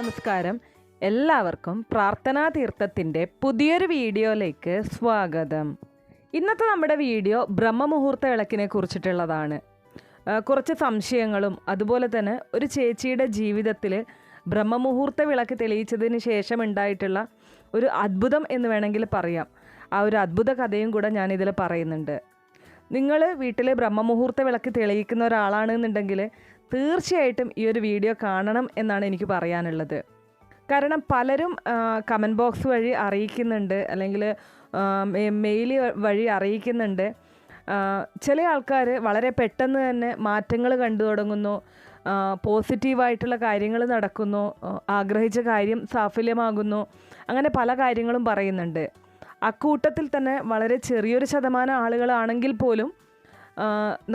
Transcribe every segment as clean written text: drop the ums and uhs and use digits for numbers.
നമസ്കാരം. എല്ലാവർക്കും പ്രാർത്ഥനാ തീർത്ഥത്തിൻ്റെ പുതിയൊരു വീഡിയോയിലേക്ക് സ്വാഗതം. ഇന്നത്തെ നമ്മുടെ വീഡിയോ ബ്രഹ്മമുഹൂർത്ത വിളക്കിനെ കുറിച്ചിട്ടുള്ളതാണ്. കുറച്ച് സംശയങ്ങളും അതുപോലെ തന്നെ ഒരു ചേച്ചിയുടെ ജീവിതത്തിൽ ബ്രഹ്മമുഹൂർത്ത വിളക്ക് തെളിയിച്ചതിന് ശേഷം ഉണ്ടായിട്ടുള്ള ഒരു അത്ഭുതം എന്ന് വേണമെങ്കിൽ പറയാം. ആ ഒരു അത്ഭുത കഥയും കൂടെ ഞാനിതിൽ പറയുന്നുണ്ട്. നിങ്ങൾ വീട്ടിൽ ബ്രഹ്മമുഹൂർത്ത വിളക്ക് തെളിയിക്കുന്ന ഒരാളാണെന്നുണ്ടെങ്കിൽ തീർച്ചയായിട്ടും ഈ ഒരു വീഡിയോ കാണണം എന്നാണ് എനിക്ക് പറയാനുള്ളത്. കാരണം പലരും കമൻറ്റ് ബോക്സ് വഴി അറിയിക്കുന്നുണ്ട്, അല്ലെങ്കിൽ മെയിൽ വഴി അറിയിക്കുന്നുണ്ട്. ചില ആൾക്കാർ വളരെ പെട്ടെന്ന് തന്നെ മാറ്റങ്ങൾ കണ്ടു തുടങ്ങുന്നു, പോസിറ്റീവായിട്ടുള്ള കാര്യങ്ങൾ നടക്കുന്നു, ആഗ്രഹിച്ച കാര്യം സാഫല്യമാകുന്നു, അങ്ങനെ പല കാര്യങ്ങളും പറയുന്നുണ്ട്. അക്കൂട്ടത്തിൽ തന്നെ വളരെ ചെറിയൊരു ശതമാനം ആളുകളാണെങ്കിൽ പോലും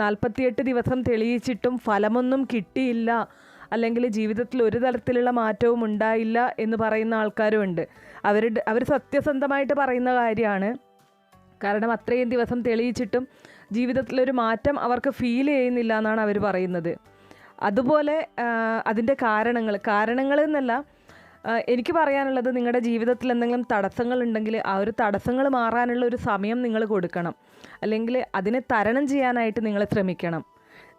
48 ദിവസം തെളിയിച്ചിട്ടും ഫലമൊന്നും കിട്ടിയില്ല, അല്ലെങ്കിൽ ജീവിതത്തിൽ ഒരു തരത്തിലുള്ള മാറ്റവും ഉണ്ടായില്ല എന്ന് പറയുന്ന ആൾക്കാരുമുണ്ട്. അവർ സത്യസന്ധമായിട്ട് പറയുന്ന കാര്യമാണ്. കാരണം അത്രയും ദിവസം തെളിയിച്ചിട്ടും ജീവിതത്തിലൊരു മാറ്റം അവർക്ക് ഫീൽ ചെയ്യുന്നില്ല എന്നാണ് അവർ പറയുന്നത്. അതുപോലെ അതിൻ്റെ കാരണങ്ങൾ എന്നല്ല, എനിക്ക് പറയാനുള്ളത്, നിങ്ങളുടെ ജീവിതത്തിൽ എന്തെങ്കിലും തടസ്സങ്ങളുണ്ടെങ്കിൽ ആ ഒരു തടസ്സങ്ങൾ മാറാനുള്ള ഒരു സമയം നിങ്ങൾ കൊടുക്കണം, അല്ലെങ്കിൽ അതിനെ തരണം ചെയ്യാനായിട്ട് നിങ്ങൾ ശ്രമിക്കണം.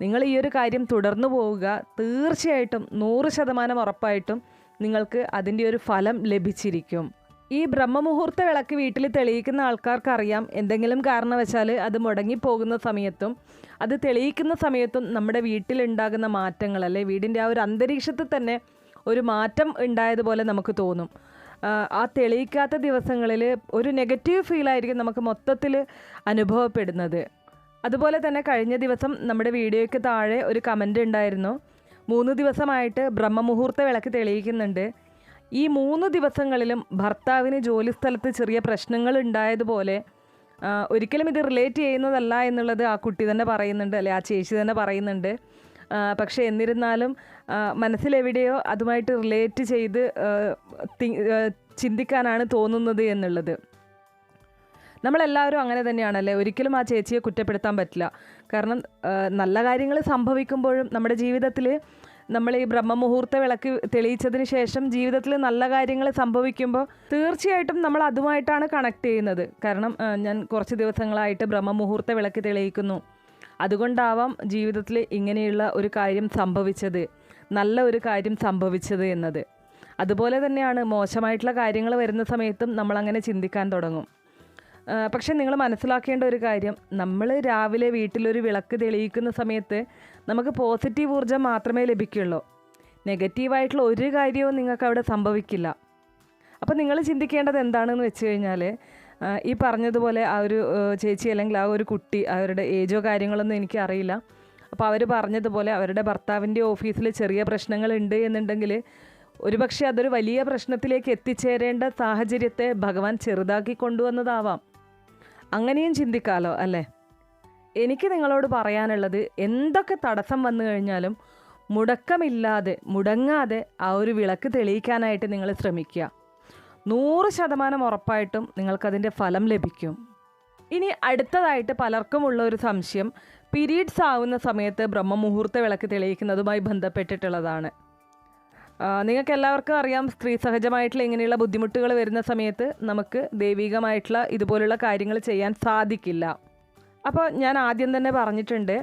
നിങ്ങൾ ഈ ഒരു കാര്യം തുടർന്നു പോവുക, തീർച്ചയായിട്ടും 100% ഉറപ്പായിട്ടും നിങ്ങൾക്ക് അതിൻ്റെ ഒരു ഫലം ലഭിച്ചിരിക്കും. ഈ ബ്രഹ്മമുഹൂർത്ത വിളക്ക് വീട്ടിൽ തെളിയിക്കുന്ന ആൾക്കാർക്കറിയാം, എന്തെങ്കിലും കാരണവശാൽ അത് മുടങ്ങിപ്പോകുന്ന സമയത്തും അത് തെളിയിക്കുന്ന സമയത്തും നമ്മുടെ വീട്ടിലുണ്ടാകുന്ന മാറ്റങ്ങൾ, അല്ലെ വീടിൻ്റെ ആ ഒരു അന്തരീക്ഷത്തിൽ തന്നെ ഒരു മാറ്റം ഉണ്ടായതുപോലെ നമുക്ക് തോന്നും. ആ തെളിയിക്കാത്ത ദിവസങ്ങളിൽ ഒരു നെഗറ്റീവ് ഫീലായിരിക്കും നമുക്ക് മൊത്തത്തിൽ അനുഭവപ്പെടുന്നത്. അതുപോലെ തന്നെ കഴിഞ്ഞ ദിവസം നമ്മുടെ വീഡിയോയ്ക്ക് താഴെ ഒരു കമൻ്റ് ഉണ്ടായിരുന്നു, 3 ദിവസമായിട്ട് ബ്രഹ്മമുഹൂർത്ത വിളക്ക് തെളിയിക്കുന്നുണ്ട്, ഈ 3 ദിവസങ്ങളിലും ഭർത്താവിന് ജോലി സ്ഥലത്ത് ചെറിയ പ്രശ്നങ്ങൾ ഉണ്ടായതുപോലെ, ഒരിക്കലും ഇത് റിലേറ്റ് ചെയ്യുന്നതല്ല എന്നുള്ളത് ആ കുട്ടി തന്നെ പറയുന്നുണ്ട്, അല്ലെ ആ ചേച്ചി തന്നെ പറയുന്നുണ്ട്. പക്ഷേ എന്നിരുന്നാലും മനസ്സിലെവിടെയോ അതുമായിട്ട് റിലേറ്റ് ചെയ്ത് ചിന്തിക്കാനാണ് തോന്നുന്നത് എന്നുള്ളത്. നമ്മളെല്ലാവരും അങ്ങനെ തന്നെയാണല്ലേ, ഒരിക്കലും ആ ചേച്ചിയെ കുറ്റപ്പെടുത്താൻ പറ്റില്ല. കാരണം നല്ല കാര്യങ്ങൾ സംഭവിക്കുമ്പോഴും നമ്മുടെ ജീവിതത്തിൽ നമ്മൾ ഈ ബ്രഹ്മമുഹൂർത്ത വിളക്ക് തെളിയിച്ചതിന് ശേഷം ജീവിതത്തിൽ നല്ല കാര്യങ്ങൾ സംഭവിക്കുമ്പോൾ തീർച്ചയായിട്ടും നമ്മൾ അതുമായിട്ടാണ് കണക്ട് ചെയ്യുന്നത്. കാരണം ഞാൻ കുറച്ച് ദിവസങ്ങളായിട്ട് ബ്രഹ്മമുഹൂർത്ത വിളക്ക് തെളിയിക്കുന്നു, അതുകൊണ്ടാവാം ജീവിതത്തിൽ ഇങ്ങനെയുള്ള ഒരു കാര്യം സംഭവിച്ചത്, നല്ല ഒരു കാര്യം സംഭവിച്ചത് എന്നത്. അതുപോലെ തന്നെയാണ് മോശമായിട്ടുള്ള കാര്യങ്ങൾ വരുന്ന സമയത്തും നമ്മളങ്ങനെ ചിന്തിക്കാൻ തുടങ്ങും. പക്ഷെ നിങ്ങൾ മനസ്സിലാക്കേണ്ട ഒരു കാര്യം, നമ്മൾ രാവിലെ വീട്ടിലൊരു വിളക്ക് തെളിയിക്കുന്ന സമയത്ത് നമുക്ക് പോസിറ്റീവ് ഊർജ്ജം മാത്രമേ ലഭിക്കുള്ളൂ. നെഗറ്റീവായിട്ടുള്ള ഒരു കാര്യവും നിങ്ങൾക്ക് അവിടെ സംഭവിക്കില്ല. അപ്പോൾ നിങ്ങൾ ചിന്തിക്കേണ്ടത് എന്താണെന്ന് വെച്ച് കഴിഞ്ഞാൽ, ഈ പറഞ്ഞതുപോലെ ആ ഒരു ചേച്ചി അല്ലെങ്കിൽ ആ ഒരു കുട്ടി, അവരുടെ ഏജോ കാര്യങ്ങളൊന്നും എനിക്കറിയില്ല, അപ്പോൾ അവർ പറഞ്ഞതുപോലെ അവരുടെ ഭർത്താവിൻ്റെ ഓഫീസിൽ ചെറിയ പ്രശ്നങ്ങളുണ്ട് എന്നുണ്ടെങ്കിൽ ഒരുപക്ഷെ അതൊരു വലിയ പ്രശ്നത്തിലേക്ക് എത്തിച്ചേരേണ്ട സാഹചര്യത്തെ ഭഗവാൻ ചെറുതാക്കി കൊണ്ടുവന്നതാവാം. അങ്ങനെയും ചിന്തിക്കാമല്ലോ അല്ലേ. എനിക്ക് നിങ്ങളോട് പറയാനുള്ളത്, എന്തൊക്കെ തടസ്സം വന്നു കഴിഞ്ഞാലും മുടങ്ങാതെ ആ ഒരു വിളക്ക് തെളിയിക്കാനായിട്ട് നിങ്ങൾ ശ്രമിക്കുക. 100% ഉറപ്പായിട്ടും നിങ്ങൾക്കതിൻ്റെ ഫലം ലഭിക്കും. ഇനി അടുത്തതായിട്ട് പലർക്കുമുള്ള ഒരു സംശയം, പീരീഡ്സ് ആവുന്ന സമയത്ത് ബ്രഹ്മമുഹൂർത്ത വിളക്ക് തെളിയിക്കുന്നതുമായി ബന്ധപ്പെട്ടിട്ടുള്ളതാണ്. നിങ്ങൾക്ക് എല്ലാവർക്കും അറിയാം, സ്ത്രീ സഹജമായിട്ടുള്ള ഇങ്ങനെയുള്ള ബുദ്ധിമുട്ടുകൾ വരുന്ന സമയത്ത് നമുക്ക് ദൈവികമായിട്ടുള്ള ഇതുപോലുള്ള കാര്യങ്ങൾ ചെയ്യാൻ സാധിക്കില്ല. അപ്പോൾ ഞാൻ ആദ്യം തന്നെ പറഞ്ഞിട്ടുണ്ട്,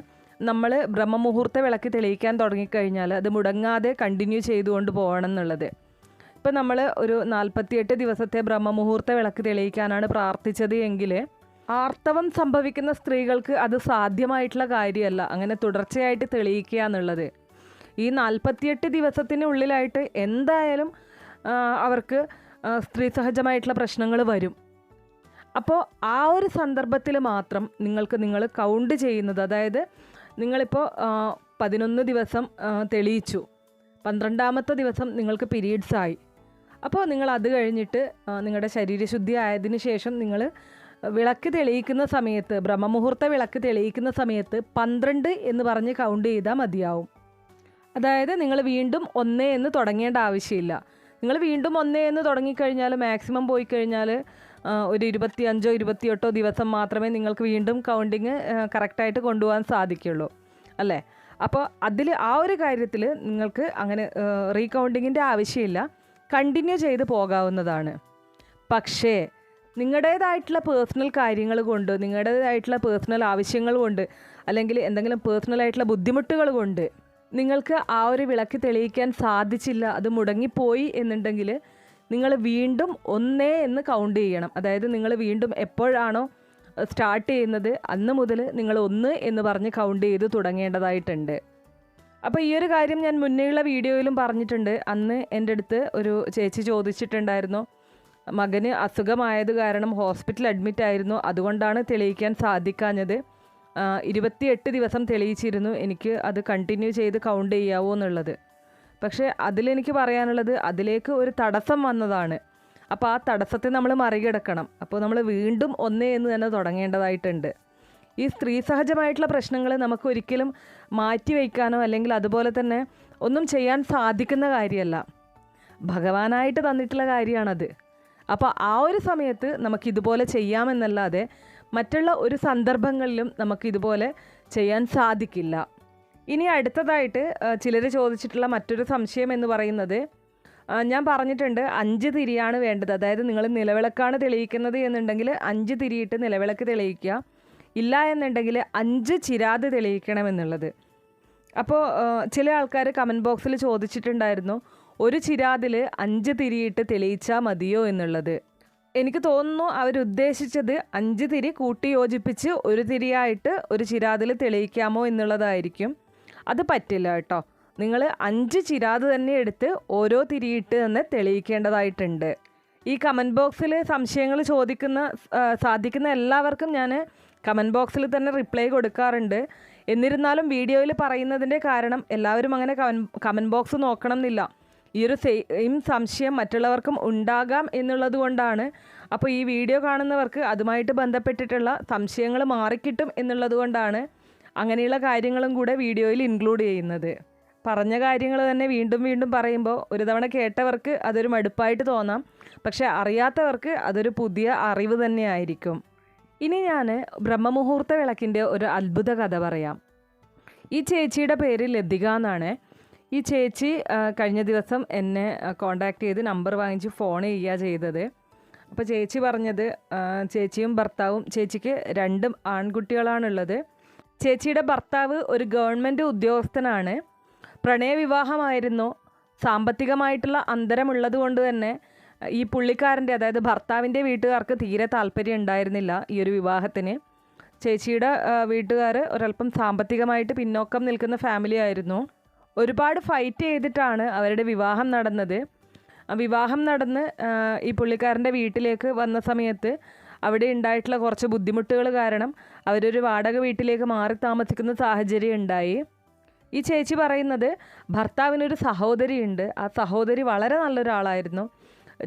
നമ്മൾ ബ്രഹ്മമുഹൂർത്ത വിളക്ക് തെളിയിക്കാൻ തുടങ്ങിക്കഴിഞ്ഞാൽ അത് മുടങ്ങാതെ കണ്ടിന്യൂ ചെയ്തുകൊണ്ട് പോകണം എന്നുള്ളത്. ഇപ്പോൾ നമ്മൾ ഒരു 48 ദിവസത്തെ ബ്രഹ്മമുഹൂർത്ത വിളക്ക് തെളിയിക്കാനാണ് പ്രാർത്ഥിച്ചത് എങ്കിൽ, ആർത്തവം സംഭവിക്കുന്ന സ്ത്രീകൾക്ക് അത് സാധ്യമായിട്ടുള്ള കാര്യമല്ല അങ്ങനെ തുടർച്ചയായിട്ട് തെളിയിക്കുക എന്നുള്ളത്. ഈ 48 ദിവസത്തിനുള്ളിലായിട്ട് എന്തായാലും അവർക്ക് സ്ത്രീ സഹജമായിട്ടുള്ള പ്രശ്നങ്ങൾ വരും. അപ്പോൾ ആ ഒരു സന്ദർഭത്തിൽ മാത്രം നിങ്ങൾ കൗണ്ട് ചെയ്യുന്നത്, അതായത് നിങ്ങളിപ്പോൾ 11 ദിവസം തെളിയിച്ചു, 12ാമത്തെ ദിവസം നിങ്ങൾക്ക് പീരീഡ്സ് ആയി. അപ്പോൾ നിങ്ങൾ അത് കഴിഞ്ഞിട്ട് നിങ്ങളുടെ ശരീരശുദ്ധി ആയതിനു ശേഷം നിങ്ങൾ വിളക്ക് തെളിയിക്കുന്ന സമയത്ത്, ബ്രഹ്മമുഹൂർത്ത വിളക്ക് തെളിയിക്കുന്ന സമയത്ത് 12 എന്ന് പറഞ്ഞ് കൗണ്ട് ചെയ്താൽ മതിയാവും. അതായത് നിങ്ങൾ വീണ്ടും 1 എന്ന് തുടങ്ങേണ്ട ആവശ്യമില്ല. നിങ്ങൾ വീണ്ടും 1 എന്ന് തുടങ്ങിക്കഴിഞ്ഞാൽ മാക്സിമം പോയി കഴിഞ്ഞാൽ ഒരു 25 28 ദിവസം മാത്രമേ നിങ്ങൾക്ക് വീണ്ടും കൗണ്ടിങ് കറക്റ്റായിട്ട് കൊണ്ടുപോകാൻ സാധിക്കുള്ളൂ, അല്ലേ? അപ്പോൾ അതിൽ ആ ഒരു കാര്യത്തിൽ നിങ്ങൾക്ക് അങ്ങനെ റീകൗണ്ടിങ്ങിൻ്റെ ആവശ്യമില്ല, കണ്ടിന്യൂ ചെയ്ത് പോകാവുന്നതാണ്. പക്ഷേ നിങ്ങളുടേതായിട്ടുള്ള പേഴ്സണൽ കാര്യങ്ങൾ കൊണ്ട്, നിങ്ങളുടേതായിട്ടുള്ള പേഴ്സണൽ ആവശ്യങ്ങൾ കൊണ്ട്, അല്ലെങ്കിൽ എന്തെങ്കിലും പേഴ്സണലായിട്ടുള്ള ബുദ്ധിമുട്ടുകൾ കൊണ്ട് നിങ്ങൾക്ക് ആ ഒരു വിളക്ക് തെളിയിക്കാൻ സാധിച്ചില്ല, അത് മുടങ്ങിപ്പോയി എന്നുണ്ടെങ്കിൽ നിങ്ങൾ വീണ്ടും 1 എന്ന് കൗണ്ട് ചെയ്യണം. അതായത് നിങ്ങൾ വീണ്ടും എപ്പോഴാണോ സ്റ്റാർട്ട് ചെയ്യുന്നത് അന്ന് മുതൽ നിങ്ങൾ 1 എന്ന് പറഞ്ഞ് കൗണ്ട് ചെയ്ത് തുടങ്ങേണ്ടതായിട്ടുണ്ട്. അപ്പോൾ ഈ ഒരു കാര്യം ഞാൻ മുന്നേയുള്ള വീഡിയോയിലും പറഞ്ഞിട്ടുണ്ട്. അന്ന് എൻ്റെ അടുത്ത് ഒരു ചേച്ചി ചോദിച്ചിട്ടുണ്ടായിരുന്നു, മകന് അസുഖമായത് കാരണം ഹോസ്പിറ്റൽ അഡ്മിറ്റ് ആയിരുന്നു, അതുകൊണ്ടാണ് തെളിയിക്കാൻ സാധിക്കാഞ്ഞത്. 28 ദിവസം തെളിയിച്ചിരുന്നു, എനിക്ക് അത് കണ്ടിന്യൂ ചെയ്ത് കൗണ്ട് ചെയ്യാവോ എന്നുള്ളത്. പക്ഷേ അതിലെനിക്ക് പറയാനുള്ളത്, അതിലേക്ക് ഒരു തടസ്സം വന്നതാണ്. അപ്പോൾ ആ തടസ്സത്തെ നമ്മൾ മറികടക്കണം. അപ്പോൾ നമ്മൾ വീണ്ടും 1 എന്ന് തന്നെ തുടങ്ങേണ്ടതായിട്ടുണ്ട്. ഈ സ്ത്രീ സഹജമായിട്ടുള്ള പ്രശ്നങ്ങൾ നമുക്ക് ഒരിക്കലും മാറ്റി വയ്ക്കാനോ അല്ലെങ്കിൽ അതുപോലെ തന്നെ ഒന്നും ചെയ്യാൻ സാധിക്കുന്ന കാര്യമല്ല, ഭഗവാനായിട്ട് തന്നിട്ടുള്ള കാര്യമാണത്. അപ്പോൾ ആ ഒരു സമയത്ത് നമുക്കിതുപോലെ ചെയ്യാമെന്നല്ലാതെ മറ്റുള്ള ഒരു സന്ദർഭങ്ങളിലും നമുക്കിതുപോലെ ചെയ്യാൻ സാധിക്കില്ല. ഇനി അടുത്തതായിട്ട് ചിലർ ചോദിച്ചിട്ടുള്ള മറ്റൊരു സംശയം എന്ന് പറയുന്നത്, ഞാൻ പറഞ്ഞിട്ടുണ്ട് 5 തിരിയാണ് വേണ്ടത്. അതായത് നിങ്ങൾ നിലവിളക്കാണ് തെളിയിക്കുന്നത് എന്നുണ്ടെങ്കിൽ 5 തിരിയിട്ട് നിലവിളക്ക് തെളിയിക്കുക, ഇല്ല എന്നുണ്ടെങ്കിൽ 5 ചിരാത് തെളിയിക്കണമെന്നുള്ളത്. അപ്പോൾ ചില ആൾക്കാർ കമൻറ്റ് ബോക്സിൽ ചോദിച്ചിട്ടുണ്ടായിരുന്നു, ഒരു ചിരാതിൽ 5 തിരിയിട്ട് തെളിയിച്ചാൽ മതിയോ എന്നുള്ളത്. എനിക്ക് തോന്നുന്നു അവരുദ്ദേശിച്ചത് 5 തിരി കൂട്ടി യോജിപ്പിച്ച് ഒരു തിരിയായിട്ട് ഒരു ചിരാതിൽ തെളിയിക്കാമോ എന്നുള്ളതായിരിക്കും. അത് പറ്റില്ല കേട്ടോ. നിങ്ങൾ 5 ചിരാത് തന്നെ എടുത്ത് ഓരോ തിരിയിട്ട് തന്നെ തെളിയിക്കേണ്ടതായിട്ടുണ്ട്. ഈ കമൻറ്റ് ബോക്സിൽ സംശയങ്ങൾ സാധിക്കുന്ന എല്ലാവർക്കും ഞാൻ കമൻറ്റ് ബോക്സിൽ തന്നെ റിപ്ലൈ കൊടുക്കാറുണ്ട്. എന്നിരുന്നാലും വീഡിയോയിൽ പറയുന്നതിൻ്റെ കാരണം എല്ലാവരും അങ്ങനെ കമൻറ്റ് ബോക്സ് നോക്കണം എന്നില്ല. ഈ ഒരു സെയിം സംശയം മറ്റുള്ളവർക്കും ഉണ്ടാകാം എന്നുള്ളത് കൊണ്ടാണ്. അപ്പോൾ ഈ വീഡിയോ കാണുന്നവർക്ക് അതുമായിട്ട് ബന്ധപ്പെട്ടിട്ടുള്ള സംശയങ്ങൾ മാറിക്കിട്ടും എന്നുള്ളത് കൊണ്ടാണ് അങ്ങനെയുള്ള കാര്യങ്ങളും കൂടെ വീഡിയോയിൽ ഇൻക്ലൂഡ് ചെയ്യുന്നത്. പറഞ്ഞ കാര്യങ്ങൾ തന്നെ വീണ്ടും വീണ്ടും പറയുമ്പോൾ ഒരു തവണ കേട്ടവർക്ക് അതൊരു മടുപ്പായിട്ട് തോന്നാം, പക്ഷേ അറിയാത്തവർക്ക് അതൊരു പുതിയ അറിവ് തന്നെയായിരിക്കും. ഇനി ഞാൻ ബ്രഹ്മമുഹൂർത്ത വിളക്കിൻ്റെ ഒരു അത്ഭുത കഥ പറയാം. ഈ ചേച്ചിയുടെ പേര് ലതിക എന്നാണ്. ഈ ചേച്ചി കഴിഞ്ഞ ദിവസം എന്നെ കോണ്ടാക്ട് ചെയ്ത് നമ്പർ വാങ്ങിച്ച് ഫോൺ ചെയ്യുക ചെയ്തത്. അപ്പോൾ ചേച്ചി പറഞ്ഞത്, ചേച്ചിയും ഭർത്താവും, ചേച്ചിക്ക് 2 ആൺകുട്ടികളാണുള്ളത്. ചേച്ചിയുടെ ഭർത്താവ് ഒരു ഗവൺമെൻറ് ഉദ്യോഗസ്ഥനാണ്. പ്രണയവിവാഹമായിരുന്നു. സാമ്പത്തികമായിട്ടുള്ള അന്തരമുള്ളത് കൊണ്ട് തന്നെ ഈ പുള്ളിക്കാരൻ്റെ, അതായത് ഭർത്താവിൻ്റെ വീട്ടുകാർക്ക് തീരെ താല്പര്യം ഉണ്ടായിരുന്നില്ല ഈ ഒരു വിവാഹത്തിന്. ചേച്ചിയുടെ വീട്ടുകാർ ഒരല്പം സാമ്പത്തികമായിട്ട് പിന്നോക്കം നിൽക്കുന്ന ഫാമിലി ആയിരുന്നു. ഒരുപാട് ഫൈറ്റ് ചെയ്തിട്ടാണ് അവരുടെ വിവാഹം നടന്നത്. വിവാഹം നടന്ന് ഈ പുള്ളിക്കാരൻ്റെ വീട്ടിലേക്ക് വന്ന സമയത്ത് അവിടെ ഉണ്ടായിട്ടുള്ള കുറച്ച് ബുദ്ധിമുട്ടുകൾ കാരണം അവരൊരു വാടക വീട്ടിലേക്ക് മാറി താമസിക്കുന്ന സാഹചര്യം ഉണ്ടായി. ഈ ചേച്ചി പറയുന്നത്, ഭർത്താവിനൊരു സഹോദരിയുണ്ട്. ആ സഹോദരി വളരെ നല്ലൊരാളായിരുന്നു.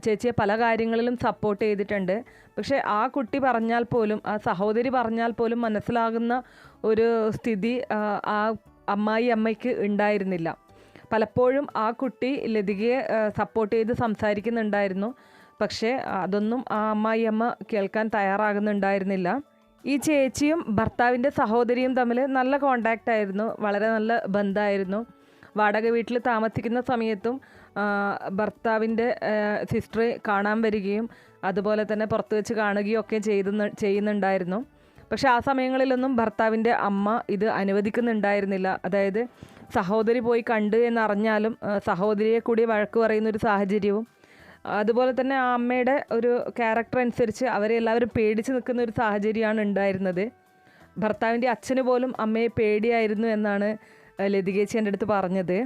ചേച്ചിയെ പല കാര്യങ്ങളിലും സപ്പോർട്ട് ചെയ്തിട്ടുണ്ട്. പക്ഷേ ആ കുട്ടി പറഞ്ഞാൽ പോലും, ആ സഹോദരി പറഞ്ഞാൽ പോലും മനസ്സിലാകുന്ന ഒരു സ്ഥിതി ആ അമ്മയ്ക്ക് ഉണ്ടായിരുന്നില്ല. പലപ്പോഴും ആ കുട്ടി ലതികയെ സപ്പോർട്ട് ചെയ്ത് സംസാരിക്കുന്നുണ്ടായിരുന്നു. പക്ഷേ അതൊന്നും ആ അമ്മ കേൾക്കാൻ തയ്യാറാകുന്നുണ്ടായിരുന്നില്ല. ഈ ചേച്ചിയും ഭർത്താവിൻ്റെ സഹോദരിയും തമ്മിൽ നല്ല കോണ്ടാക്റ്റ് ആയിരുന്നു, വളരെ നല്ല ബന്ധമായിരുന്നു. വാടക വീട്ടിൽ താമസിക്കുന്ന സമയത്തും ഭർത്താവിൻ്റെ സിസ്റ്റർ കാണാൻ വരികയും അതുപോലെ തന്നെ പുറത്ത് വെച്ച് കാണുകയും ഒക്കെ ചെയ്യുന്നുണ്ടായിരുന്നു. പക്ഷേ ആ സമയങ്ങളിലൊന്നും ഭർത്താവിൻ്റെ അമ്മ ഇത് അനുവദിക്കുന്നുണ്ടായിരുന്നില്ല. അതായത് സഹോദരി പോയി കണ്ട് എന്നറിഞ്ഞാലും സഹോദരിയെ കൂടി വഴക്ക് പറയുന്നൊരു സാഹചര്യവും, അതുപോലെ തന്നെ ആ അമ്മയുടെ ഒരു ക്യാരക്ടർ അനുസരിച്ച് അവരെ എല്ലാവരും പേടിച്ച് നിൽക്കുന്ന ഒരു സാഹചര്യമാണ് ഉണ്ടായിരുന്നത്. ഭർത്താവിൻ്റെ അച്ഛന് പോലും അമ്മയെ പേടിയായിരുന്നു എന്നാണ് ലതികേച്ചി എൻ്റെ അടുത്ത് പറഞ്ഞത്.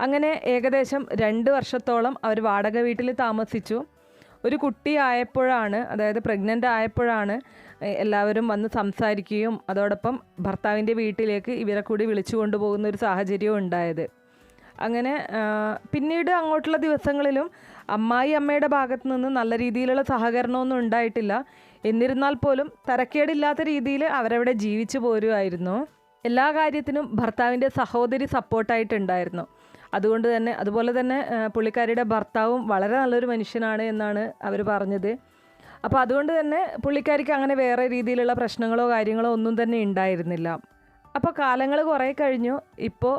അങ്ങനെ ഏകദേശം 2 വർഷത്തോളം അവർ വാടക വീട്ടിൽ താമസിച്ചു. ഒരു കുട്ടി ആയപ്പോഴാണ്, അതായത് പ്രഗ്നൻ്റ് ആയപ്പോഴാണ് എല്ലാവരും വന്ന് സംസാരിക്കുകയും അതോടൊപ്പം ഭർത്താവിൻ്റെ വീട്ടിലേക്ക് ഇവരെ കൂടി വിളിച്ചു കൊണ്ടുപോകുന്ന ഒരു സാഹചര്യവും ഉണ്ടായത്. അങ്ങനെ പിന്നീട് അങ്ങോട്ടുള്ള ദിവസങ്ങളിലും അമ്മയുടെ ഭാഗത്ത് നിന്ന് നല്ല രീതിയിലുള്ള സഹകരണമൊന്നും ഉണ്ടായിട്ടില്ല. എന്നിരുന്നാൽ പോലും തരക്കേടില്ലാത്ത രീതിയിൽ അവരവിടെ ജീവിച്ചു പോരുമായിരുന്നു. എല്ലാ കാര്യത്തിനും ഭർത്താവിൻ്റെ സഹോദരി സപ്പോർട്ടായിട്ടുണ്ടായിരുന്നു. അതുപോലെ തന്നെ പുള്ളിക്കാരിയുടെ ഭർത്താവും വളരെ നല്ലൊരു മനുഷ്യനാണ് എന്നാണ് അവർ പറഞ്ഞത്. അപ്പോൾ അതുകൊണ്ട് തന്നെ പുള്ളിക്കാരിക്ക് അങ്ങനെ വേറെ രീതിയിലുള്ള പ്രശ്നങ്ങളോ കാര്യങ്ങളോ ഒന്നും തന്നെ ഉണ്ടായിരുന്നില്ല. അപ്പോൾ കാലങ്ങൾ കുറേ കഴിഞ്ഞു. ഇപ്പോൾ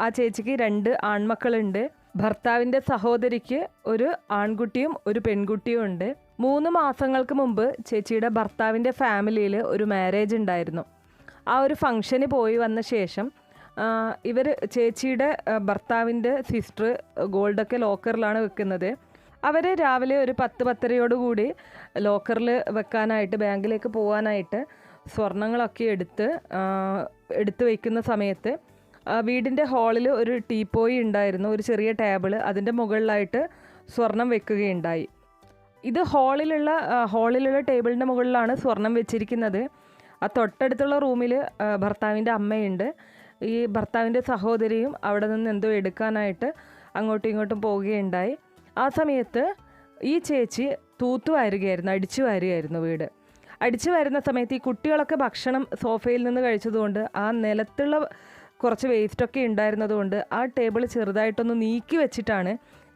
ആ ചേച്ചിക്ക് 2 ആൺമക്കളുണ്ട്. ഭർത്താവിൻ്റെ സഹോദരിക്ക് ഒരു ആൺകുട്ടിയും ഒരു പെൺകുട്ടിയും ഉണ്ട്. 3 മാസങ്ങൾക്ക് മുമ്പ് ചേച്ചിയുടെ ഭർത്താവിൻ്റെ ഫാമിലിയിൽ ഒരു മാരേജ് ഉണ്ടായിരുന്നു. ആ ഒരു ഫംഗ്ഷന് പോയി വന്ന ശേഷം ചേച്ചിയുടെ ഭർത്താവിൻ്റെ സിസ്റ്റർ ഗോൾഡൊക്കെ ലോക്കറിലാണ് വെക്കുന്നത്. അവർ രാവിലെ ഒരു 10-10:30 ലോക്കറിൽ വെക്കാനായിട്ട് ബാങ്കിലേക്ക് പോകാനായിട്ട് സ്വർണങ്ങളൊക്കെ എടുത്ത് വയ്ക്കുന്ന സമയത്ത് വീടിൻ്റെ ഹാളിൽ ഒരു ടീപ്പോയി ഉണ്ടായിരുന്നു, ഒരു ചെറിയ ടേബിൾ. അതിൻ്റെ മുകളിലായിട്ട് സ്വർണം വെക്കുകയുണ്ടായി. ഇത് ഹാളിലുള്ള ടേബിളിൻ്റെ മുകളിലാണ് സ്വർണം വെച്ചിരിക്കുന്നത്. ആ തൊട്ടടുത്തുള്ള റൂമിൽ ഭർത്താവിൻ്റെ അമ്മയുണ്ട്. ഈ ഭർത്താവിൻ്റെ സഹോദരിയും അവിടെ നിന്ന് എന്തോ എടുക്കാനായിട്ട് അങ്ങോട്ടും ഇങ്ങോട്ടും പോവുകയുണ്ടായി. ആ സമയത്ത് ഈ ചേച്ചി അടിച്ചു വാരുകയായിരുന്നു വീട്. അടിച്ചു വരുന്ന സമയത്ത് ഈ കുട്ടികളൊക്കെ ഭക്ഷണം സോഫയിൽ നിന്ന് കഴിച്ചതുകൊണ്ട് ആ നിലത്തുള്ള കുറച്ച് വേസ്റ്റൊക്കെ ഉണ്ടായിരുന്നതുകൊണ്ട് ആ ടേബിൾ ചെറുതായിട്ടൊന്ന് നീക്കി വെച്ചിട്ടാണ്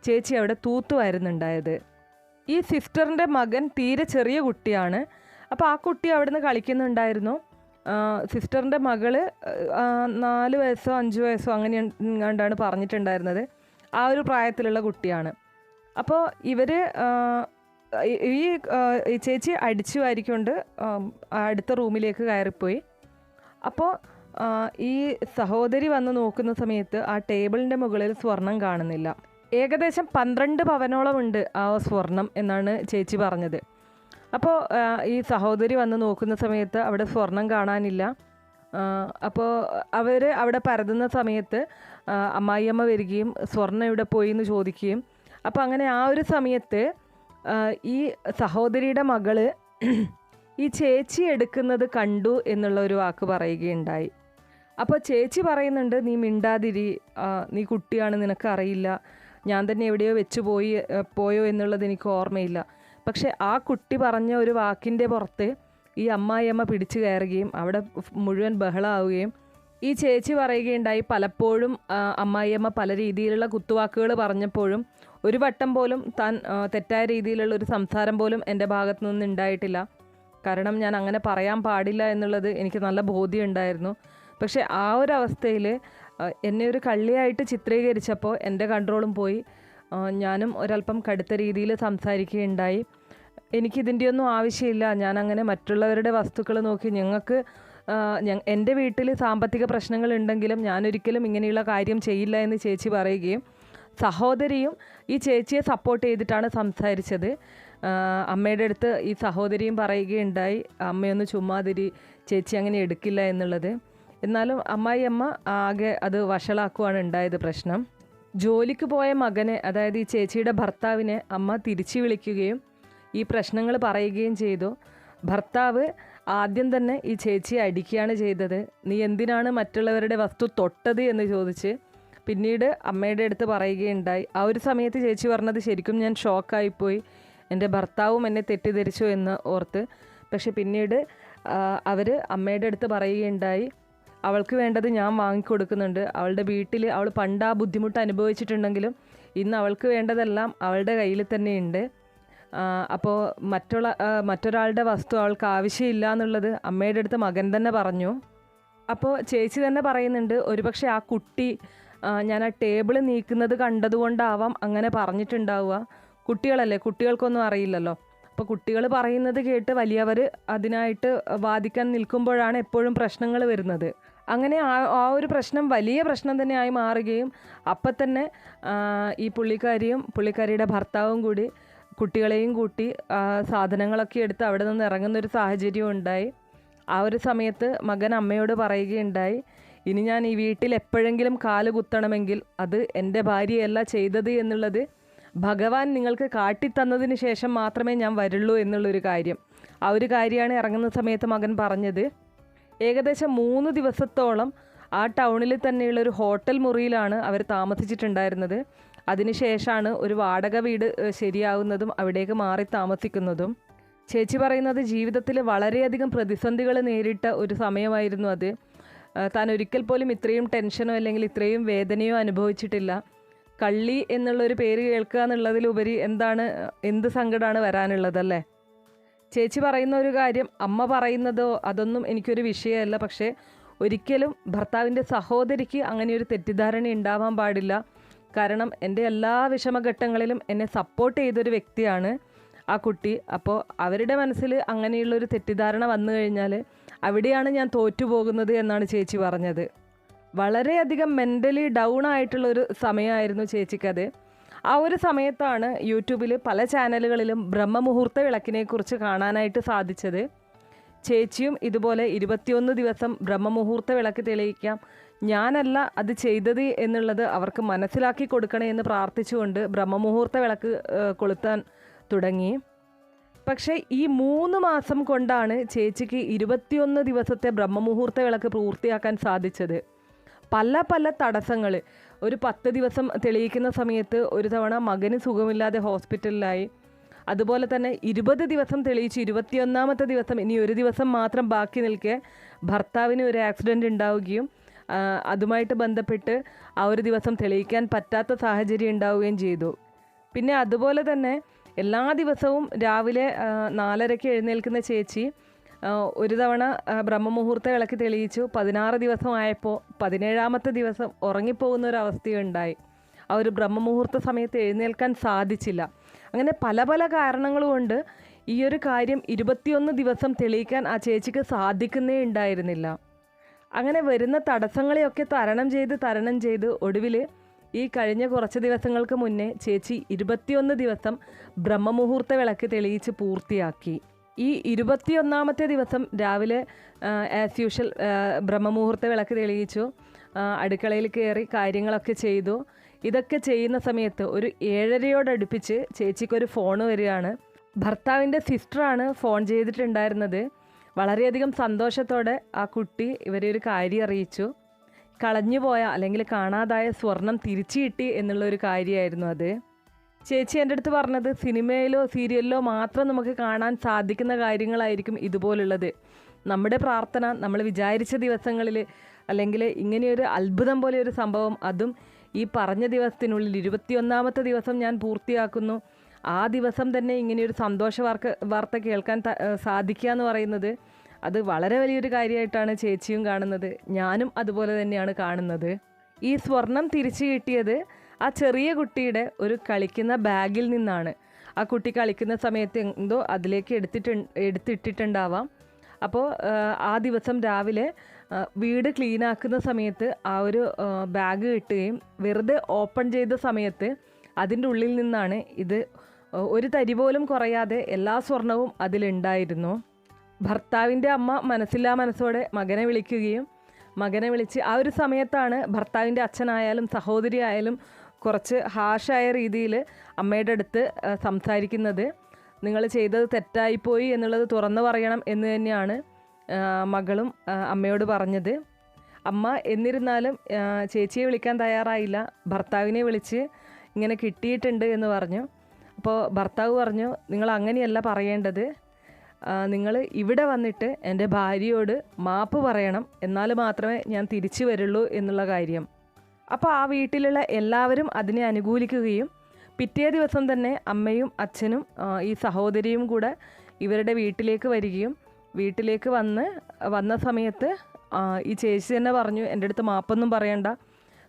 ചേച്ചി അവിടെ തൂത്തുവാരുന്നുണ്ടായത്. ഈ സിസ്റ്ററിൻ്റെ മകൻ തീരെ ചെറിയ കുട്ടിയാണ്. അപ്പോൾ ആ കുട്ടി അവിടെ നിന്ന് കളിക്കുന്നുണ്ടായിരുന്നു. സിസ്റ്ററിൻ്റെ മകള് 4 വയസ്സോ 5 വയസ്സോ അങ്ങനെ കണ്ടാണ് പറഞ്ഞിട്ടുണ്ടായിരുന്നത്. ആ ഒരു പ്രായത്തിലുള്ള കുട്ടിയാണ്. അപ്പോൾ ഈ ചേച്ചി അടിച്ചു വാരിക്കൊണ്ട് അടുത്ത റൂമിലേക്ക് കയറിപ്പോയി. അപ്പോൾ ഈ സഹോദരി വന്ന് നോക്കുന്ന സമയത്ത് ആ ടേബിളിൻ്റെ മുകളിൽ സ്വർണം കാണുന്നില്ല. ഏകദേശം 12 പവനോളം ഉണ്ട് ആ സ്വർണം എന്നാണ് ചേച്ചി പറഞ്ഞത്. അപ്പോൾ ഈ സഹോദരി വന്ന് നോക്കുന്ന സമയത്ത് അവിടെ സ്വർണം കാണാനില്ല. അപ്പോൾ അവിടെ പരതുന്ന സമയത്ത് അമ്മായിയമ്മ വരികയും സ്വർണം ഇവിടെ പോയി എന്ന് ചോദിക്കുകയും, അപ്പോൾ അങ്ങനെ ആ ഒരു സമയത്ത് ഈ സഹോദരിയുടെ മകള് ഈ ചേച്ചി എടുക്കുന്നത് കണ്ടു എന്നുള്ള ഒരു വാക്ക് പറയുകയുണ്ടായി. അപ്പോൾ ചേച്ചി പറയുന്നുണ്ട്, നീ മിണ്ടാതിരി, നീ കുട്ടിയാണ്, നിനക്കറിയില്ല, ഞാൻ തന്നെ എവിടെയോ പോയോ എന്നുള്ളത് എനിക്ക് ഓർമ്മയില്ല. പക്ഷെ ആ കുട്ടി പറഞ്ഞ ഒരു വാക്കിൻ്റെ പുറത്ത് ഈ അമ്മായിയമ്മ പിടിച്ചു കയറുകയും അവിടെ മുഴുവൻ ബഹളമാവുകയും ഈ ചേച്ചി പറയുകയുണ്ടായി, പലപ്പോഴും അമ്മായിയമ്മ പല രീതിയിലുള്ള കുത്തുവാക്കുകൾ പറഞ്ഞപ്പോഴും ഒരു വട്ടം പോലും താൻ തെറ്റായ രീതിയിലുള്ള ഒരു സംസാരം പോലും എൻ്റെ ഭാഗത്തു നിന്ന് ഉണ്ടായിട്ടില്ല. കാരണം ഞാൻ അങ്ങനെ പറയാൻ പാടില്ല എന്നുള്ളത് എനിക്ക് നല്ല ബോധ്യമുണ്ടായിരുന്നു. പക്ഷേ ആ ഒരു അവസ്ഥയിൽ എന്നെ ഒരു കള്ളിയായിട്ട് ചിത്രീകരിച്ചപ്പോൾ എൻ്റെ കൺട്രോളും പോയി. ഞാനും ഒരല്പം കടുത്ത രീതിയിൽ സംസാരിക്കുകയുണ്ടായി. എനിക്കിതിൻ്റെയൊന്നും ആവശ്യമില്ല, ഞാനങ്ങനെ മറ്റുള്ളവരുടെ വസ്തുക്കൾ നോക്കി എൻ്റെ വീട്ടിൽ സാമ്പത്തിക പ്രശ്നങ്ങളുണ്ടെങ്കിലും ഞാനൊരിക്കലും ഇങ്ങനെയുള്ള കാര്യം ചെയ്യില്ല എന്ന് ചേച്ചി പറയുകയും സഹോദരിയും ഈ ചേച്ചിയെ സപ്പോർട്ട് ചെയ്തിട്ടാണ് സംസാരിച്ചത്. അമ്മയുടെ അടുത്ത് ഈ സഹോദരിയും പറയുകയുണ്ടായി, അമ്മയൊന്ന് ചുമ്മാതിരി, ചേച്ചി അങ്ങനെ എടുക്കില്ല എന്നുള്ളത്. എന്നാലും അമ്മായിയമ്മ ആകെ അത് വഷളാക്കുവാണ് ഉണ്ടായത് പ്രശ്നം. ജോലിക്ക് പോയ മകനെ, അതായത് ഈ ചേച്ചിയുടെ ഭർത്താവിനെ അമ്മ തിരിച്ചു വിളിക്കുകയും ഈ പ്രശ്നങ്ങൾ പറയുകയും ചെയ്തു. ഭർത്താവ് ആദ്യം തന്നെ ഈ ചേച്ചിയെ അടിക്കുകയാണ് ചെയ്തത്. നീ എന്തിനാണ് മറ്റുള്ളവരുടെ വസ്തു തൊട്ടത് എന്ന് ചോദിച്ച് പിന്നീട് അമ്മയുടെ അടുത്ത് പറയുകയുണ്ടായി. ആ ഒരു സമയത്ത് ചേച്ചി പറഞ്ഞത് ശരിക്കും ഞാൻ ഷോക്കായിപ്പോയി, എൻ്റെ ഭർത്താവും എന്നെ തെറ്റിദ്ധരിച്ചു എന്ന് ഓർത്ത്. പക്ഷെ പിന്നീട് അവർ അമ്മയുടെ അടുത്ത് പറയുകയുണ്ടായി, അവൾക്ക് വേണ്ടത് ഞാൻ വാങ്ങിക്കൊടുക്കുന്നുണ്ട്. അവളുടെ വീട്ടിൽ അവൾ പണ്ട് ആ ബുദ്ധിമുട്ട് അനുഭവിച്ചിട്ടുണ്ടെങ്കിലും ഇന്ന് അവൾക്ക് വേണ്ടതെല്ലാം അവളുടെ കയ്യിൽ തന്നെയുണ്ട്. അപ്പോൾ മറ്റൊരാളുടെ വസ്തു അവൾക്ക് ആവശ്യമില്ല എന്നുള്ളത് അമ്മയുടെ അടുത്ത് മകൻ തന്നെ പറഞ്ഞു. അപ്പോൾ ചേച്ചി തന്നെ പറയുന്നുണ്ട്, ഒരുപക്ഷെ ആ കുട്ടി ഞാൻ ആ ടേബിൾ നീക്കുന്നത് കണ്ടതുകൊണ്ടാവാം അങ്ങനെ പറഞ്ഞിട്ടുണ്ടാവുക. കുട്ടികളല്ലേ, കുട്ടികൾക്കൊന്നും അറിയില്ലല്ലോ. അപ്പോൾ കുട്ടികൾ പറയുന്നത് കേട്ട് വലിയവർ അതിനായിട്ട് വാദിക്കാൻ നിൽക്കുമ്പോഴാണ് എപ്പോഴും പ്രശ്നങ്ങൾ വരുന്നത്. അങ്ങനെ ആ ഒരു പ്രശ്നം വലിയ പ്രശ്നം തന്നെ ആയി മാറുകയും അപ്പം തന്നെ ഈ പുള്ളിക്കാരിയുടെ ഭർത്താവും കൂടി കുട്ടികളെയും കൂട്ടി സാധനങ്ങളൊക്കെ എടുത്ത് അവിടെ നിന്ന് ഇറങ്ങുന്നൊരു സാഹചര്യം ഉണ്ടായി. ആ ഒരു സമയത്ത് മകൻ അമ്മയോട് പറയുകയുണ്ടായി, ഇനി ഞാൻ ഈ വീട്ടിൽ എപ്പോഴെങ്കിലും കാല് കുത്തണമെങ്കിൽ അത് എൻ്റെ ഭാര്യയല്ല ചെയ്തത് എന്നുള്ളത് ഭഗവാൻ നിങ്ങൾക്ക് കാട്ടിത്തന്നതിന് ശേഷം മാത്രമേ ഞാൻ വരുള്ളൂ എന്നുള്ളൊരു കാര്യം. ആ ഒരു കാര്യമാണ് ഇറങ്ങുന്ന സമയത്ത് മകൻ പറഞ്ഞത്. ഏകദേശം 3 ദിവസത്തോളം ആ ടൗണിൽ തന്നെയുള്ളൊരു ഹോട്ടൽ മുറിയിലാണ് അവർ താമസിച്ചിട്ടുണ്ടായിരുന്നത്. അതിനുശേഷമാണ് ഒരു വാടക വീട് ശരിയാവുന്നതും അവിടേക്ക് മാറി താമസിക്കുന്നതും. ചേച്ചി പറയുന്നത് ജീവിതത്തിൽ വളരെയധികം പ്രതിസന്ധികൾ നേരിട്ട ഒരു സമയമായിരുന്നു അത്. താൻ ഒരിക്കൽ പോലും ഇത്രയും ടെൻഷനോ അല്ലെങ്കിൽ ഇത്രയും വേദനയോ അനുഭവിച്ചിട്ടില്ല. കള്ളി എന്നുള്ളൊരു പേര് കേൾക്കുക എന്നുള്ളതിലുപരി എന്ത് സങ്കടമാണ് വരാനുള്ളതല്ലേ. ചേച്ചി പറയുന്ന ഒരു കാര്യം, അമ്മ പറയുന്നതോ അതൊന്നും എനിക്കൊരു വിഷയമല്ല. പക്ഷേ ഒരിക്കലും ഭർത്താവിൻ്റെ സഹോദരിക്ക് അങ്ങനെയൊരു തെറ്റിദ്ധാരണ ഉണ്ടാവാൻ പാടില്ല. കാരണം എൻ്റെ എല്ലാ വിഷമഘട്ടങ്ങളിലും എന്നെ സപ്പോർട്ട് ചെയ്തൊരു വ്യക്തിയാണ് ആ കുട്ടി. അപ്പോൾ അവരുടെ മനസ്സിൽ അങ്ങനെയുള്ളൊരു തെറ്റിദ്ധാരണ വന്നു കഴിഞ്ഞാൽ അവിടെയാണ് ഞാൻ തോറ്റുപോകുന്നത് എന്നാണ് ചേച്ചി പറഞ്ഞത്. വളരെയധികം മെൻ്റലി ഡൗൺ ആയിട്ടുള്ളൊരു സമയമായിരുന്നു ചേച്ചിക്കത്. ആ ഒരു സമയത്താണ് യൂട്യൂബിൽ പല ചാനലുകളിലും ബ്രഹ്മമുഹൂർത്ത വിളക്കിനെക്കുറിച്ച് കാണാനായിട്ട് സാധിച്ചത്. ചേച്ചിയും ഇതുപോലെ 21 ദിവസം ബ്രഹ്മമുഹൂർത്ത വിളക്ക് തെളിയിക്കാം, ഞാനല്ല അത് ചെയ്തത് എന്നുള്ളത് അവർക്ക് മനസ്സിലാക്കി കൊടുക്കണേ എന്ന് പ്രാർത്ഥിച്ചുകൊണ്ട് ബ്രഹ്മമുഹൂർത്ത വിളക്ക് കൊളുത്താൻ തുടങ്ങി. പക്ഷേ ഈ 3 മാസം കൊണ്ടാണ് ചേച്ചിക്ക് 21 ദിവസത്തെ ബ്രഹ്മമുഹൂർത്ത വിളക്ക് പൂർത്തിയാക്കാൻ സാധിച്ചത്. പല പല തടസ്സങ്ങൾ. ഒരു 10 ദിവസം തെളിയിക്കുന്ന സമയത്ത് ഒരു തവണ മകന് സുഖമില്ലാതെ ഹോസ്പിറ്റലിലായി. അതുപോലെ തന്നെ 20 ദിവസം തെളിയിച്ച് 21ാമത്തെ ദിവസം ഇനി ഒരു ദിവസം മാത്രം ബാക്കി നിൽക്കെ ഭർത്താവിന് ഒരു ആക്സിഡൻറ്റ് ഉണ്ടാവുകയും അതുമായിട്ട് ബന്ധപ്പെട്ട് ആ ഒരു ദിവസം തെളിയിക്കാൻ പറ്റാത്ത സാഹചര്യം ഉണ്ടാവുകയും ചെയ്തു. പിന്നെ അതുപോലെ തന്നെ എല്ലാ ദിവസവും രാവിലെ 4:30 എഴുന്നേൽക്കുന്ന ചേച്ചി ഒരു തവണ ബ്രഹ്മമുഹൂർത്ത വിളക്ക് തെളിയിച്ചു. 16 ദിവസമായപ്പോൾ 17ാമത്തെ ദിവസം ഉറങ്ങിപ്പോകുന്ന ഒരു അവസ്ഥയുണ്ടായി. ആ ഒരു ബ്രഹ്മമുഹൂർത്ത സമയത്ത് എഴുന്നേൽക്കാൻ സാധിച്ചില്ല. അങ്ങനെ പല പല കാരണങ്ങൾ കൊണ്ട് ഈ ഒരു കാര്യം 21 ദിവസം തെളിയിക്കാൻ ആ ചേച്ചിക്ക് സാധിക്കുന്നേ ഉണ്ടായിരുന്നില്ല. അങ്ങനെ വരുന്ന തടസ്സങ്ങളെയൊക്കെ തരണം ചെയ്ത് ഒടുവിൽ ഈ കഴിഞ്ഞ കുറച്ച് ദിവസങ്ങൾക്ക് മുന്നേ ചേച്ചി 21 ദിവസം ബ്രഹ്മമുഹൂർത്ത വിളക്ക് തെളിയിച്ച് പൂർത്തിയാക്കി. ഈ 21ാമത്തെ ദിവസം രാവിലെ ആസ് യൂഷ്വൽ ബ്രഹ്മമുഹൂർത്ത വിളക്ക് തെളിയിച്ചു, അടുക്കളയിൽ കയറി കാര്യങ്ങളൊക്കെ ചെയ്തു. ഇതൊക്കെ ചെയ്യുന്ന സമയത്ത് ഒരു 7:30 ചേച്ചിക്കൊരു ഫോൺ വരികയാണ്. ഭർത്താവിൻ്റെ സിസ്റ്ററാണ് ഫോൺ ചെയ്തിട്ടുണ്ടായിരുന്നത്. വളരെയധികം സന്തോഷത്തോടെ ആ കുട്ടി ഇവരെ ഒരു കാര്യം അറിയിച്ചു. കളഞ്ഞുപോയ അല്ലെങ്കിൽ കാണാതായ സ്വർണം തിരിച്ചു കിട്ടി എന്നുള്ളൊരു കാര്യമായിരുന്നു അത്. ചേച്ചി എൻ്റെ അടുത്ത് പറഞ്ഞത് സിനിമയിലോ സീരിയലിലോ മാത്രം നമുക്ക് കാണാൻ സാധിക്കുന്ന കാര്യങ്ങളായിരിക്കും ഇതുപോലുള്ളത്. നമ്മുടെ പ്രാർത്ഥന നമ്മൾ വിചാരിച്ച ദിവസങ്ങളിൽ അല്ലെങ്കിൽ ഇങ്ങനെയൊരു അത്ഭുതം പോലെ ഒരു സംഭവം, അതും ഈ പറഞ്ഞ ദിവസത്തിനുള്ളിൽ 21ാമത്തെ ദിവസം ഞാൻ പൂർത്തിയാക്കുന്നു. ആ ദിവസം തന്നെ ഇങ്ങനെയൊരു സന്തോഷ വാർത്ത കേൾക്കാൻ സാധിക്കുക എന്ന് പറയുന്നത് അത് വളരെ വലിയൊരു കാര്യമായിട്ടാണ് ചേച്ചിയും കാണുന്നത്. ഞാനും അതുപോലെ തന്നെയാണ് കാണുന്നത്. ഈ സ്വർണം തിരിച്ചു കിട്ടിയത് ആ ചെറിയ കുട്ടിയുടെ ഒരു കളിക്കുന്ന ബാഗിൽ നിന്നാണ്. ആ കുട്ടി കളിക്കുന്ന സമയത്ത് എന്തോ അതിലേക്ക് എടുത്തിട്ടിട്ടുണ്ടാവാം. അപ്പോൾ ആ ദിവസം രാവിലെ വീട് ക്ലീനാക്കുന്ന സമയത്ത് ആ ഒരു ബാഗ് കിട്ടുകയും വെറുതെ ഓപ്പൺ ചെയ്ത സമയത്ത് അതിൻ്റെ ഉള്ളിൽ നിന്നാണ് ഇത് ഒരു തരി പോലും കുറയാതെ എല്ലാ സ്വർണവും അതിലുണ്ടായിരുന്നു. ഭർത്താവിൻ്റെ അമ്മ മനസ്സില്ലാ മനസ്സോടെ മകനെ വിളിക്കുകയും മകനെ വിളിച്ച് ആ ഒരു സമയത്താണ് ഭർത്താവിൻ്റെ അച്ഛനായാലും സഹോദരി ആയാലും കുറച്ച് ഹാഷായ രീതിയിൽ അമ്മയുടെ അടുത്ത് സംസാരിക്കുന്നത്. നിങ്ങൾ ചെയ്തത് തെറ്റായിപ്പോയി എന്നുള്ളത് തുറന്നു പറയണം എന്ന് തന്നെയാണ് മകളും അമ്മയോട് പറഞ്ഞത്. അമ്മ എന്നിരുന്നാലും ചേച്ചിയെ വിളിക്കാൻ തയ്യാറായില്ല. ഭർത്താവിനെ വിളിച്ച് ഇങ്ങനെ കിട്ടിയിട്ടുണ്ട് എന്ന് പറഞ്ഞു. അപ്പോൾ ഭർത്താവ് പറഞ്ഞു, നിങ്ങൾ അങ്ങനെയല്ല പറയേണ്ടത്, നിങ്ങൾ ഇവിടെ വന്നിട്ട് എൻ്റെ ഭാര്യയോട് മാപ്പ് പറയണം, എന്നാൽ മാത്രമേ ഞാൻ തിരിച്ചു വരുള്ളൂ എന്നുള്ള കാര്യം. അപ്പോൾ ആ വീട്ടിലുള്ള എല്ലാവരും അതിനെ അനുകൂലിക്കുകയും പിറ്റേ ദിവസം തന്നെ അമ്മയും അച്ഛനും ഈ സഹോദരിയും കൂടെ ഇവരുടെ വീട്ടിലേക്ക് വരികയും വീട്ടിലേക്ക് വന്ന സമയത്ത് ഈ ചേച്ചി തന്നെ പറഞ്ഞു, എൻ്റെ അടുത്ത് മാപ്പൊന്നും പറയണ്ട,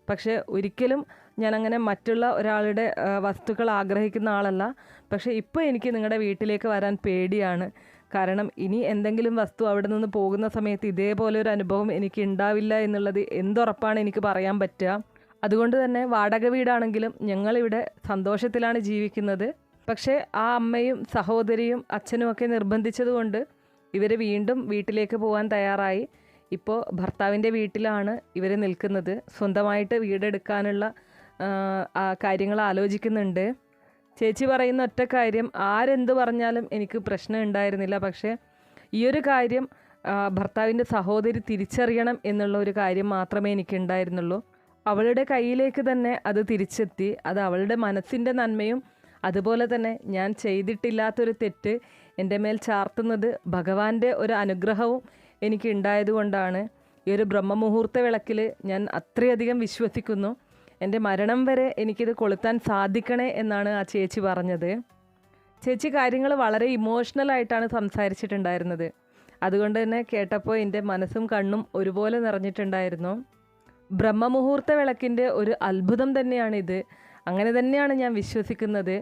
പക്ഷേ ഒരിക്കലും ഞാനങ്ങനെ മറ്റുള്ള ഒരാളുടെ വസ്തുക്കൾ ആഗ്രഹിക്കുന്ന ആളല്ല. പക്ഷേ ഇപ്പോൾ എനിക്ക് നിങ്ങളുടെ വീട്ടിലേക്ക് വരാൻ പേടിയാണ്. കാരണം ഇനി എന്തെങ്കിലും വസ്തു അവിടെ നിന്ന് പോകുന്ന സമയത്ത് ഇതേപോലെ ഒരു അനുഭവം എനിക്ക് ഉണ്ടാവില്ല എന്നുള്ളത് എന്തുറപ്പാണ് എനിക്ക് പറയാൻ പറ്റുക. അതുകൊണ്ട് തന്നെ വാടക വീടാണെങ്കിലും ഞങ്ങളിവിടെ സന്തോഷത്തിലാണ് ജീവിക്കുന്നത്. പക്ഷേ ആ അമ്മയും സഹോദരിയും അച്ഛനും ഒക്കെ നിർബന്ധിച്ചതുകൊണ്ട് ഇവർ വീണ്ടും വീട്ടിലേക്ക് പോകാൻ തയ്യാറായി. ഇപ്പോൾ ഭർത്താവിൻ്റെ വീട്ടിലാണ് ഇവർ നിൽക്കുന്നത്. സ്വന്തമായിട്ട് വീടെടുക്കാനുള്ള കാര്യങ്ങൾ ആലോചിക്കുന്നുണ്ട്. ചേച്ചി പറയുന്ന ഒറ്റ കാര്യം, ആരെന്ത് പറഞ്ഞാലും എനിക്ക് പ്രശ്നം ഉണ്ടായിരുന്നില്ല. പക്ഷേ ഈ ഒരു കാര്യം ഭർത്താവിൻ്റെ സഹോദരി തിരിച്ചറിയണം എന്നുള്ള ഒരു കാര്യം മാത്രമേ എനിക്കുണ്ടായിരുന്നുള്ളൂ. അവളുടെ കയ്യിലേക്ക് തന്നെ അത് തിരിച്ചെത്തി. അത് അവളുടെ മനസ്സിൻ്റെ നന്മയും അതുപോലെ തന്നെ ഞാൻ ചെയ്തിട്ടില്ലാത്തൊരു തെറ്റ് എൻ്റെ മേൽ ചാർത്തുന്നത് ഭഗവാന്റെ ഒരു അനുഗ്രഹവും എനിക്ക് ഉണ്ടായതുകൊണ്ടാണ്. ഈ ഒരു ബ്രഹ്മമുഹൂർത്ത വിളക്കിൽ ഞാൻ അത്രയധികം വിശ്വസിക്കുന്നു. എൻ്റെ മരണം വരെ എനിക്കിത് കൊളുത്താൻ സാധിക്കണേ എന്നാണ് ആ ചേച്ചി പറഞ്ഞത്. ചേച്ചി കാര്യങ്ങൾ വളരെ ഇമോഷണലായിട്ടാണ് സംസാരിച്ചിട്ടുണ്ടായിരുന്നത്. അതുകൊണ്ട് തന്നെ കേട്ടപ്പോൾ എൻ്റെ മനസ്സും കണ്ണും ഒരുപോലെ നിറഞ്ഞിട്ടുണ്ടായിരുന്നു. ബ്രഹ്മമുഹൂർത്ത വിളക്കിൻ്റെ ഒരു അത്ഭുതം തന്നെയാണിത്. അങ്ങനെ തന്നെയാണ് ഞാൻ വിശ്വസിക്കുന്നത്.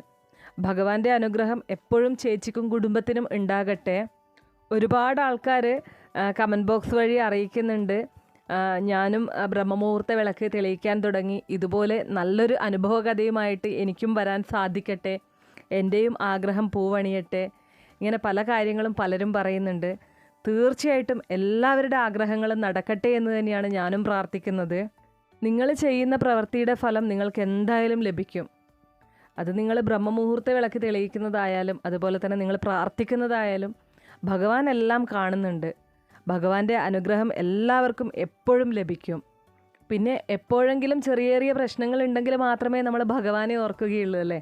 ഭഗവാന്റെ അനുഗ്രഹം എപ്പോഴും ചേച്ചിക്കും കുടുംബത്തിനും ഉണ്ടാകട്ടെ. ഒരുപാട് ആൾക്കാർ കമൻറ്റ് ബോക്സ് വഴി അറിയിക്കുന്നുണ്ട്, ഞാനും ബ്രഹ്മമുഹൂർത്ത വിളക്ക് തെളിയിക്കാൻ തുടങ്ങി, ഇതുപോലെ നല്ലൊരു അനുഭവകഥയുമായിട്ട് എനിക്കും വരാൻ സാധിക്കട്ടെ, എൻ്റെയും ആഗ്രഹം പൂവണിയട്ടെ. ഇങ്ങനെ പല കാര്യങ്ങളും പലരും പറയുന്നുണ്ട്. തീർച്ചയായിട്ടും എല്ലാവരുടെ ആഗ്രഹങ്ങളും നടക്കട്ടെ എന്ന് തന്നെയാണ് ഞാനും പ്രാർത്ഥിക്കുന്നത്. നിങ്ങൾ ചെയ്യുന്ന പ്രവൃത്തിയുടെ ഫലം നിങ്ങൾക്ക് എന്തായാലും ലഭിക്കും. അത് നിങ്ങൾ ബ്രഹ്മമുഹൂർത്ത വിളക്ക് തെളിയിക്കുന്നതായാലും അതുപോലെ തന്നെ നിങ്ങൾ പ്രാർത്ഥിക്കുന്നതായാലും ഭഗവാൻ എല്ലാം കാണുന്നുണ്ട്. ഭഗവാന്റെ അനുഗ്രഹം എല്ലാവർക്കും എപ്പോഴും ലഭിക്കും. പിന്നെ എപ്പോഴെങ്കിലും ചെറിയ ചെറിയ പ്രശ്നങ്ങൾ ഉണ്ടെങ്കിൽ മാത്രമേ നമ്മൾ ഭഗവാനെ ഓർക്കുകയുള്ളൂ അല്ലേ.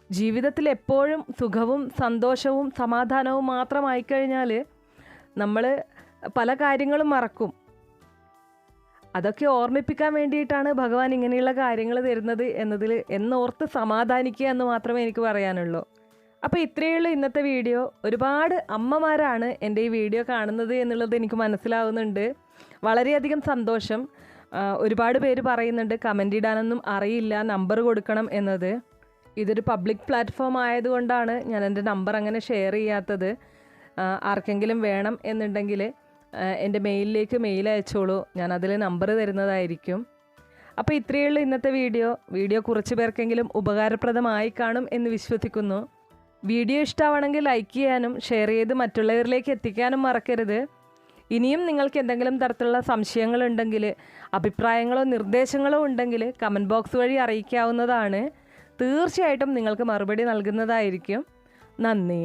ജീവിതത്തിൽ എപ്പോഴും സുഖവും സന്തോഷവും സമാധാനവും മാത്രമായി കഴിഞ്ഞാൽ നമ്മൾ പല കാര്യങ്ങളും മറക്കും. അതൊക്കെ ഓർമ്മിപ്പിക്കാൻ വേണ്ടിയിട്ടാണ് ഭഗവാൻ ഇങ്ങനെയുള്ള കാര്യങ്ങൾ തരുന്നത് എന്നോർത്ത് സമാധാനിക്കുക എന്ന് മാത്രമേ എനിക്ക് പറയാനുള്ളൂ. അപ്പോൾ ഇത്രയുള്ള ഇന്നത്തെ വീഡിയോ. ഒരുപാട് അമ്മമാരാണ് എൻ്റെ ഈ വീഡിയോ കാണുന്നത് എന്നുള്ളത് എനിക്ക് മനസ്സിലാവുന്നുണ്ട്. വളരെയധികം സന്തോഷം. ഒരുപാട് പേര് പറയുന്നുണ്ട് കമൻ്റ് ഇടാനൊന്നും അറിയില്ല, നമ്പർ കൊടുക്കണം എന്നത്. ഇതൊരു പബ്ലിക് പ്ലാറ്റ്ഫോം ആയതുകൊണ്ടാണ് ഞാൻ എൻ്റെ നമ്പർ അങ്ങനെ ഷെയർ ചെയ്യാത്തത്. ആർക്കെങ്കിലും വേണം എന്നുണ്ടെങ്കിൽ എൻ്റെ മെയിലിലേക്ക് മെയിൽ അയച്ചോളൂ, ഞാൻ അതിൽ നമ്പർ തരുന്നതായിരിക്കും. അപ്പോൾ ഇത്രയുള്ള ഇന്നത്തെ വീഡിയോ കുറച്ച് പേർക്കെങ്കിലും ഉപകാരപ്രദമായി കാണും എന്ന് വിശ്വസിക്കുന്നു. വീഡിയോ ഇഷ്ടമാണെങ്കിൽ ലൈക്ക് ചെയ്യാനും ഷെയർ ചെയ്ത് മറ്റുള്ളവരിലേക്ക് എത്തിക്കാനും മറക്കരുത്. ഇനിയും നിങ്ങൾക്ക് എന്തെങ്കിലും തരത്തിലുള്ള സംശയങ്ങളുണ്ടെങ്കിൽ, അഭിപ്രായങ്ങളോ നിർദ്ദേശങ്ങളോ ഉണ്ടെങ്കിൽ കമൻറ്റ് ബോക്സ് വഴി അറിയിക്കാവുന്നതാണ്. തീർച്ചയായിട്ടും നിങ്ങൾക്ക് മറുപടി നൽകുന്നതായിരിക്കും. നന്ദി.